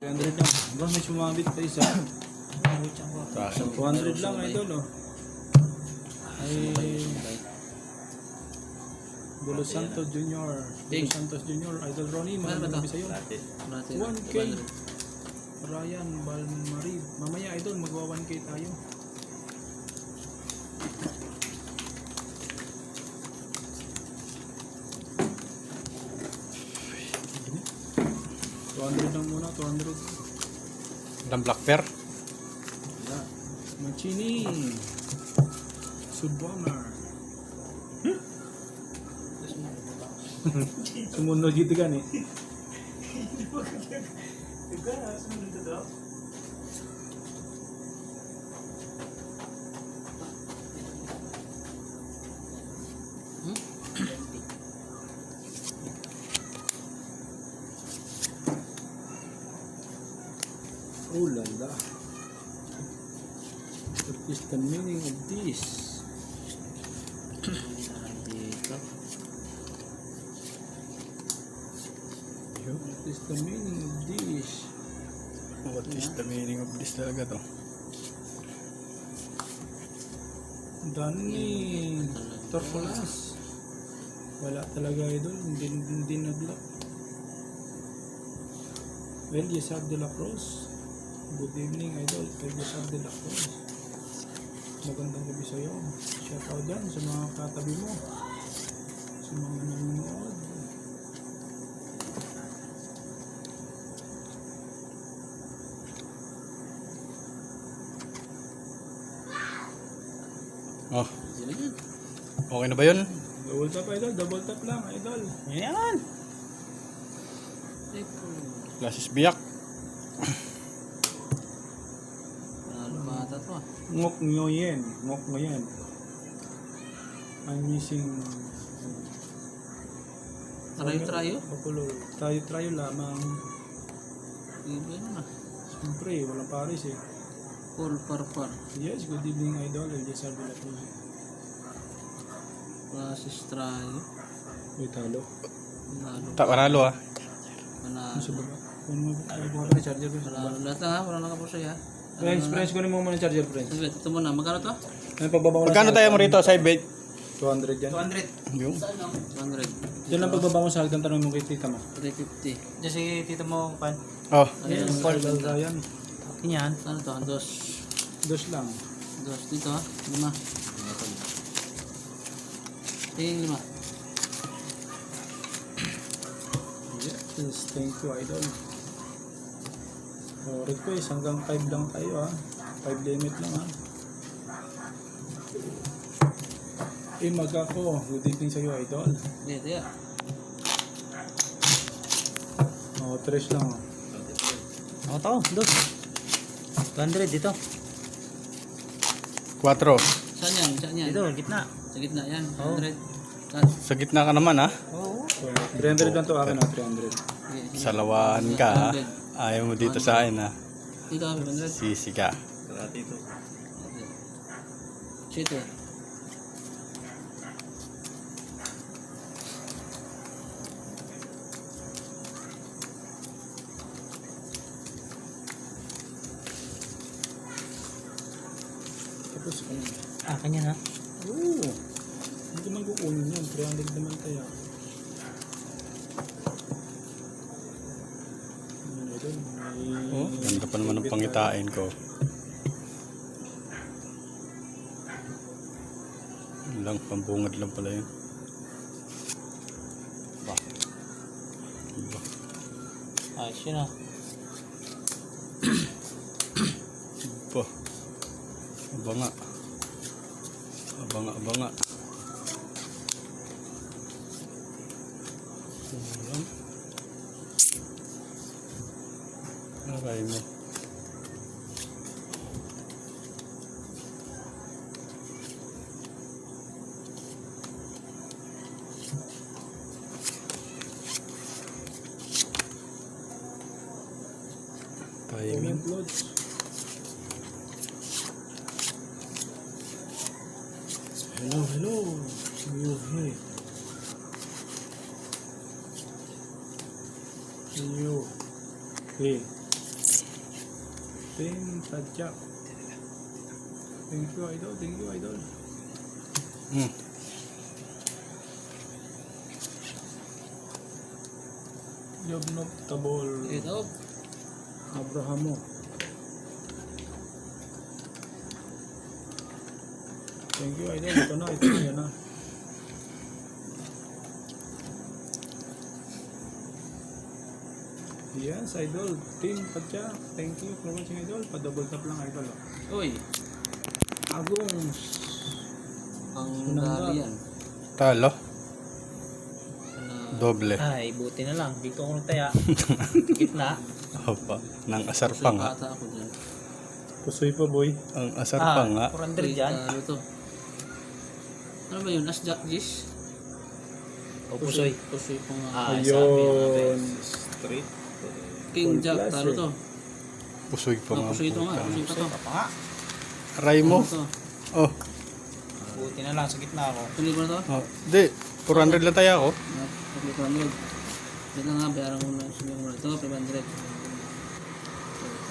300 lang. Hanggang may sumabit pa isa. 200 lang idol oh. Ay Bulos Santos Jr. Bulos Santos Jr. Idol Ronnie, magandang gabi sa'yo. 1K. Ryan Balmarid. Mamaya idol, magwa 1K tayo. $200 lang muna, 200. Ilang black bear? Wala. Machini. Subwanar. Sumunod gitu kan eh. Oh la la. What is the meaning of this? What is the meaning of this? What is the meaning of this talaga to? Dani Torpolas. Wala talaga idol, hindi nag-lock. Well, Yesab de la Cruz. Good evening idol, kay Yesab de la Cruz. Magandang gabi sa'yo. Shout out dyan sa mga katabi mo. Sa mga nanonood. Oh. Okay na ba yun? Double tap idol, double tap lang idol. Yan! Klasis biyak. Ngok ngoyen, ngok ngoyen. I'm missing Trayo? Pakulo. Trayo lamang. Iba na. Siyempre, walang pares eh. Full parpar. Yes, good evening idol. Yes, Arvila po. Klasis trayo. May talo. Panalo. Tak panalo ah. Ano sa Panalo. baba? Kung mo pa ng charger ko sa baba. Panalo. Lahat na ha. Wala nakapusoy ha. Friends, kunin mo muna ng charger, friends. Sige, ito muna. Magkano to? Ano pagbaba mo Magkano tayo mo rito sa bait? 200 yan. 200. Yung 200. Diyan lang pagbaba mo sa hagdan, tanong mo kay tita mo. 350. Diyan si tito mo, pan. oh. Yes, Paul Ryan. Yan. Ano to? Dos. Dos lang. Dos dito ha. 5. Tingin 5. Yes, thank you idol. Oh, request hanggang 5 lang tayo ha. 5 limit lang ha. Mag ako. Good evening sa iyo idol. Dito ya. Oh, 3 lang. Ako to, dos. 200 dito. 4. Saan yan? Saan yan? Dito, gitna. Sa gitna yan. Oo. 100. Saan? Sa gitna ka naman ah. Oo. So, 300 lang to akin ha. 300. Sige, sige. Salawan ka ah. 100. Ayaw mo dito sa akin ah. Dito kami 100. Sisi ka. Dito. Tapos Kanya na. oo. Hindi man kukunin yun. 300 naman kaya. Ayan, idol. Oh, ganda pa naman ng pangitain ko. Yun lang, pambungad lang pala yun. Ba. Ba. Ayos yun ah. Ba. Abanga. Abanga, abanga. Alam. Aray mo. Timing. Comment loads. Hello, hello. You here. You. Hey. Team Tadjak. Thank you, idol. Thank you, idol. Hmm. Yobnop Tabol. Ito. Abrahamo. Thank you, idol. Ito na, yan na. Yes, idol. Team Padya. Thank you for watching, idol. Pa-double tap lang, idol. Uy. Agong. Ang Nanda. dali yan. Talo. Ano, Doble. Ay, buti na lang. Dito ako nagtaya. Gitna. Opa. Nang asar pa nga. ata ako dyan. Pusoy pa, boy. Ang asar pa nga. 400 Uy, dyan. talo to. Ano ba yun? As Jack Gish? O pusoy. Pusoy po nga. Ah, sabi nga, Ayun. guys. Straight. King Full Jack. plus, Talo eh. to. Pusoy pa nga. Pusoy ito nga. Pusoy pa to. Pa nga. Aray mo. Ano to? Oh. Buti na lang sa gitna ako. Tuloy ba na to? Oh. Di. 400 lang tayo ako. Tuloy 400. Dito nga, bayaran ko na. Sabi ko na ito. 500.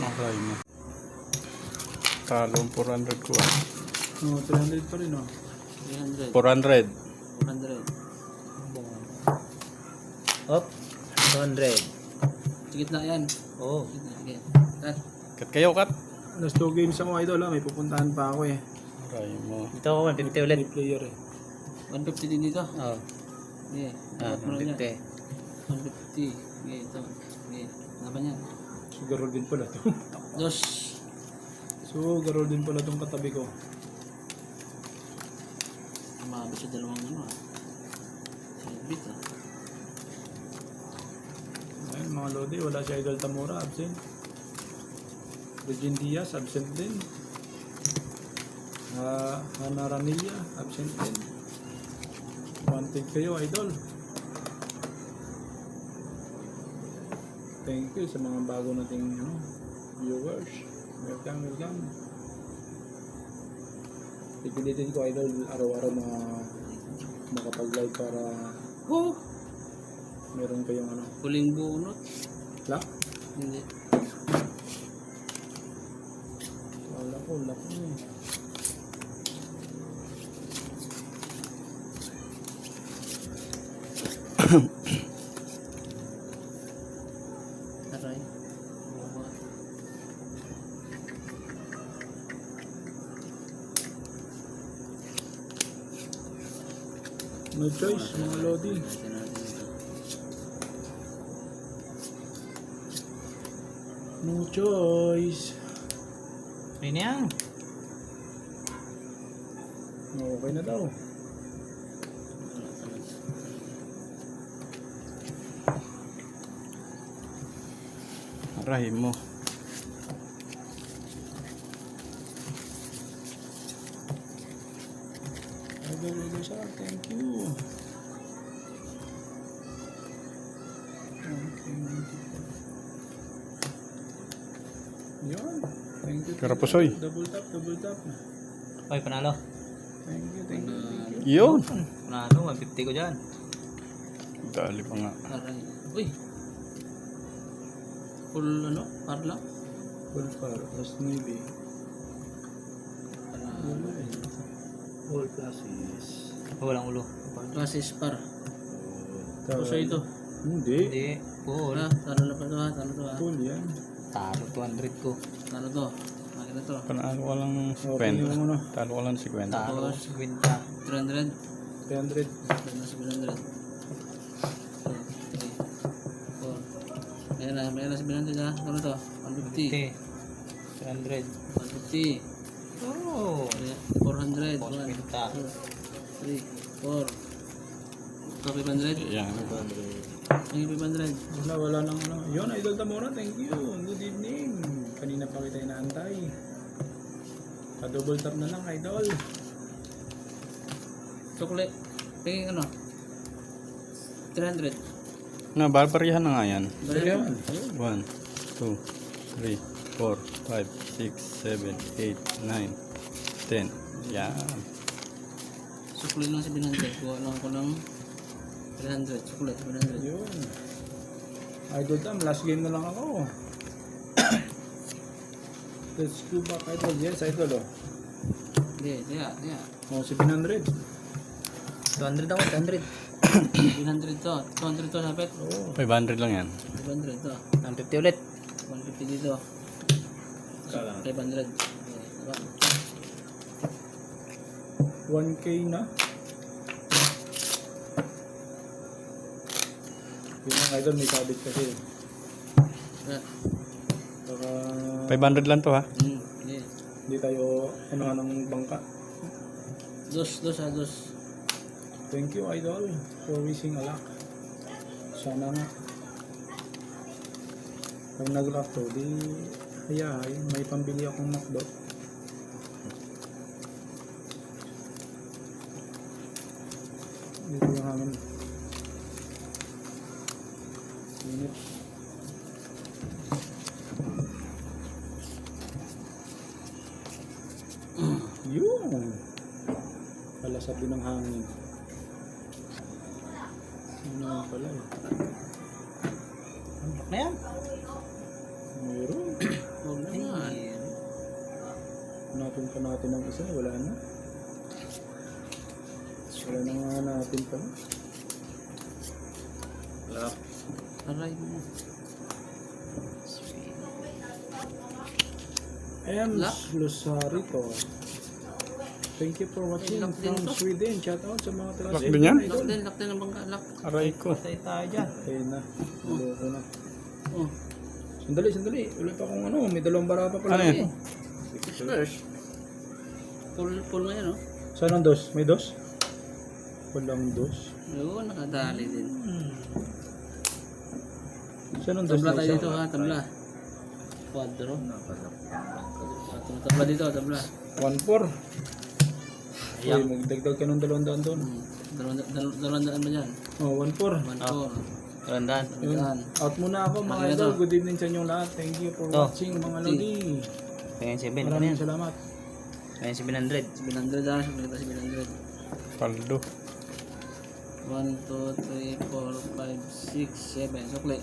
Aray mo. Talo ang 400 ko. Oh, 300 pa rin, oh. 300. 400. 400. Hop. 200. Sige na yan. Oh. Sige. Cut. Kat kayo, kat. Last 2 games ako, idol. May pupuntahan pa ako, eh. Aray mo. Dito ako 150 ulit. May player, eh. 150 din dito. Oh. Sige. Ah, Dapat mo lang yan. 150. 150. Sige, ito. Sige. Laban yan. So, garol din pala to. Dos. So, garol din pala tong katabi ko. Umabot sa dalawang ano ah. Silbit ah. Ayun, mga lodi. Wala si Idol Tamura. Absent. Regine Diaz. Absent din. Hana Ranilla. Absent din. Wanted kayo, idol. Thank you sa mga bago nating viewers. Welcome, welcome. Pipilitin ko, idol, araw-araw makapag-live para meron kayong Huling bunot. lock. Hindi. Wala ko, lock mo eh. Aray. No choice, mga lodi. Tingnan natin ito. No choice. Ayun na yan. Okay na daw. Aray mo. Idol sir, thank you. Okay, yun. Thank you. Karapusoy. Double tap, double tap. Oy, panalo. Thank you, thank you, thank you. Yun. Panalo, 150 ko dyan. Dali pa nga. Aray. Uy. Full ano? Parla? Full par, plus navy. All classes. Walang ulo. Classes par. Pusoy ito. Hindi. Hindi. Full. Talo na pa ito ha. Talo to ha. Full yan. Talo 200 ko. Talo to. Akin na to. Panalo ko lang Okay, yung 50. ano, Talo ko lang 50. Talo Tapos, 50. 300. 300. Talo na 700. 2, 3, 4. Ayan na 700 ha. Ano to? 150. 300. 150. Oh. 400. 1, 2, 3, 4. 50. Ito 500. Yan. Ay 500. Wala nang Yun, Idol Tamura, thank you. Good evening. Kanina pa kita inaantay. Pa-double tap na lang, Idol. Chocolate. Tingin ano? 300. Na, barbarihan na nga yan. Balik mo. 1, 2, 3, 4, 5, 6, 7, 8, 9, 10. Yan. Chocolate lang 700. Kuha lang ko ng 300. Chocolate 700. Yun. Idol Tam, last game na lang ako. Let's go back, idol. Yes, idol. Oh, Hindi, tiya. oh 700. 200 ako, 200. 700 to. 200 to sapit. Oh, 500 lang yan. 500 to. 150 ulit. 150 dito. 500. Okay, diba? 1K na. Yun ang idol, may sabit kasi. Yeah. Saka 500 lang to ha. Yeah. hindi tayo ano ng bangka. Dos. Thank you, idol, for wishing a luck. Sana nga pag nag-lock to, di hayahay, may pambili akong McDo. Dito yung hangin. Init. Yun. Palasap din ng hangin. Ano naman pala eh. Ang na yan. Mayroon. Huwag naman. Hanapin pa natin ang isa. Wala na. Wala na nga natin pa. Lock. Aray mo. Lock. Losarito. Thank you for watching Lock din from to. Sweden. Shout out sa mga taga Lock Sweden. din yan? Idol. Lock din ang bangka. Lock. Aray ko. Patay tayo dyan. Ayun na. Naloko na. Oh. Sandali. Ulit pa kung ano. May dalawang bara pa pala. Ano yan? First. Full na yan, oh. Saan ang dos? May dos? Walang dos. Oo, nakadali din. Saan ang dos? Tabla na tayo isa? dito ha, tabla. Quadro. Tabla dito, tabla. 1-4. Uy, magdagdag ka ng 200 doon. Dalawang daan ba dyan? Oh, 1-4. 1-4. Tandaan. Yun. Out muna ako mga Okay na idol. to. Good evening sa inyong lahat. Thank you for Oh. watching mga lodi. Kaya 7. Ano Maraming yan? salamat. Kaya 700. 700 ha, sabi 700. Paldo. 1, 2, 3, 4, 5, 6, 7. Sukli.